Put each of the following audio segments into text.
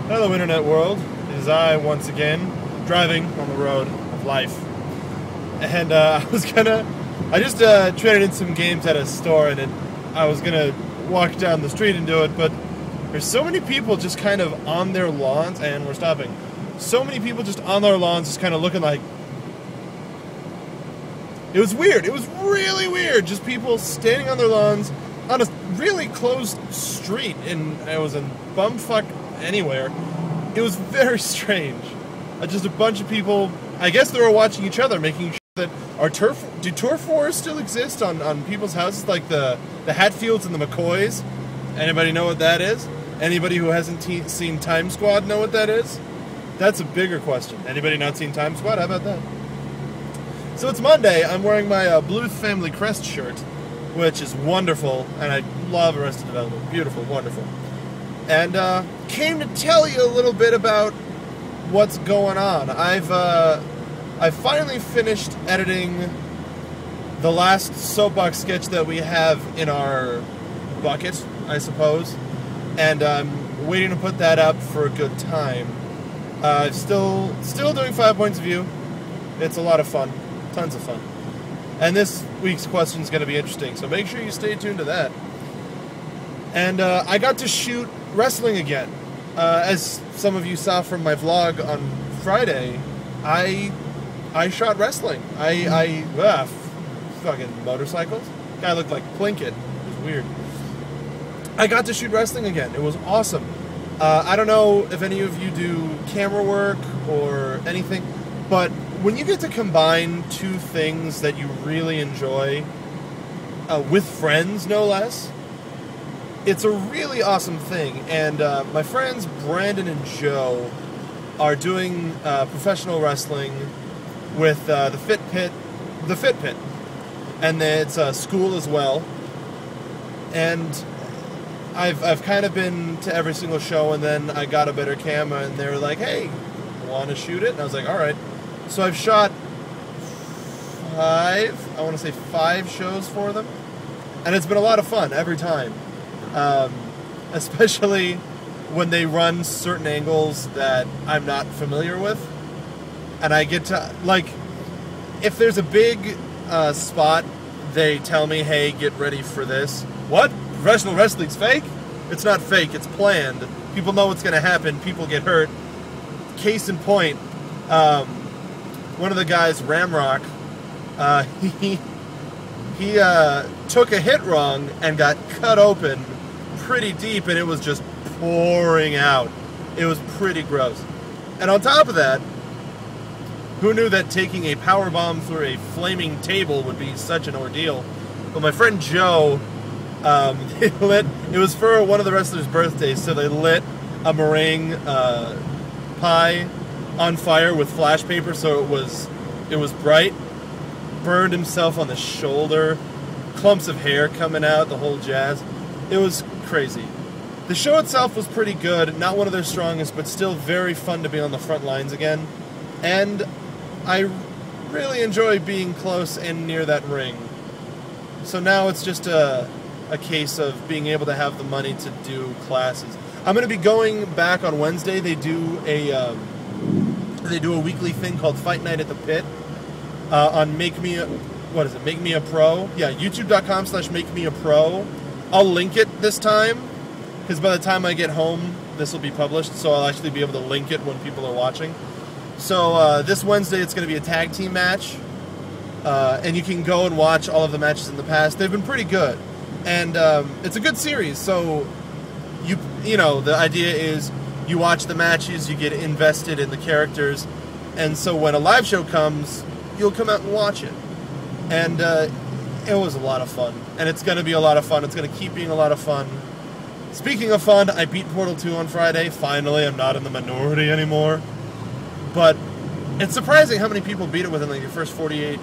Hello, Internet world. It is I, once again, driving on the road of life. And I just traded in some games at a store, and I was gonna walk down the street and do it, but there's so many people just kind of on their lawns, and we're stopping. So many people just on their lawns just kind of looking like... It was weird. It was really weird. Just people standing on their lawns on a really closed street, and it was in bumfuck anywhere. It was very strange. Just a bunch of people, I guess they were watching each other, making sure that do turf wars still exist on people's houses, like the Hatfields and the McCoys? Anybody know what that is? Anybody who hasn't seen Time Squad know what that is? That's a bigger question. Anybody not seen Time Squad? How about that? So it's Monday. I'm wearing my Bluth Family Crest shirt, which is wonderful, and I love Arrested Development. Beautiful, wonderful. And came to tell you a little bit about what's going on. I've finally finished editing the last soapbox sketch that we have in our bucket, I suppose, and I'm waiting to put that up for a good time. Still doing 5 points of view. It's a lot of fun, tons of fun. And this week's question is going to be interesting, so make sure you stay tuned to that. And I got to shoot wrestling again. As some of you saw from my vlog on Friday, I shot wrestling. Fucking motorcycles. Guy looked like Plinkett. It was weird. I got to shoot wrestling again. It was awesome. I don't know if any of you do camera work or anything, but when you get to combine two things that you really enjoy, with friends no less, it's a really awesome thing. And my friends Brandon and Joe are doing professional wrestling with the Fit Pit, and it's a school as well. And I've kind of been to every single show, and then I got a better camera, and they were like, "Hey, want to shoot it?" And I was like, "All right." So I've shot five shows for them, and it's been a lot of fun every time. Especially when they run certain angles that I'm not familiar with, and I get to, like, if there's a big spot, they tell me, "Hey, get ready for this." What? Professional wrestling's fake? It's not fake, it's planned. People know what's going to happen, people get hurt. Case in point, one of the guys, Ramrock, he took a hit wrong and got cut open pretty deep, and it was just pouring out. It was pretty gross. And on top of that, who knew that taking a power bomb through a flaming table would be such an ordeal? But my friend Joe, it was for one of the wrestlers' birthdays, so they lit a meringue pie on fire with flash paper, so it was bright. Burned himself on the shoulder, clumps of hair coming out, the whole jazz. It was crazy. The show itself was pretty good, not one of their strongest, but still very fun to be on the front lines again. And I really enjoy being close and near that ring. So now it's just a case of being able to have the money to do classes. I'm going to be going back on Wednesday. They do a weekly thing called Fight Night at the Pit on Make Me a Pro? Yeah, youtube.com/MakeMeAPro. I'll link it this time, because by the time I get home, this will be published, so I'll actually be able to link it when people are watching. So this Wednesday, it's going to be a tag team match, and you can go and watch all of the matches in the past. They've been pretty good, and it's a good series. So you know, the idea is you watch the matches, you get invested in the characters, and so when a live show comes, you'll come out and watch it. And it was a lot of fun, and it's going to be a lot of fun. It's going to keep being a lot of fun. Speaking of fun, I beat Portal 2 on Friday. Finally, I'm not in the minority anymore. But it's surprising how many people beat it within like the first 48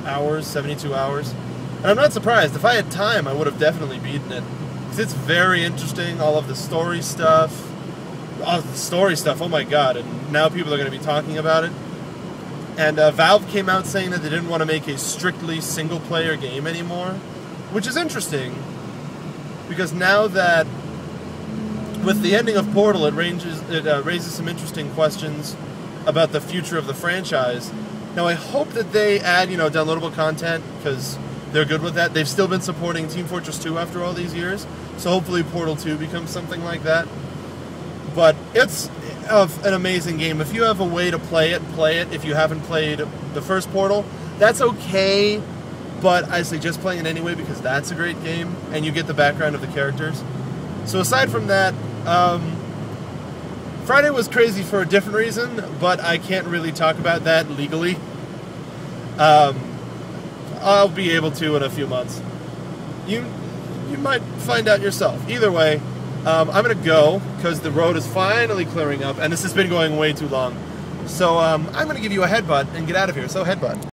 hours, 72 hours. And I'm not surprised. If I had time, I would have definitely beaten it. Because it's very interesting, all of the story stuff. Oh my god, and now people are going to be talking about it. And Valve came out saying that they didn't want to make a strictly single-player game anymore, which is interesting, because now that with the ending of Portal, it raises some interesting questions about the future of the franchise. Now, I hope that they add, downloadable content, because they're good with that. They've still been supporting Team Fortress 2 after all these years, so hopefully Portal 2 becomes something like that. But it's an amazing game. If you have a way to play it, play it. If you haven't played the first Portal, that's okay, but I suggest playing it anyway because that's a great game, and you get the background of the characters. So aside from that, Friday was crazy for a different reason, but I can't really talk about that legally. I'll be able to in a few months. You might find out yourself. Either way, I'm going to go because the road is finally clearing up, and this has been going way too long. So I'm going to give you a headbutt and get out of here. So headbutt.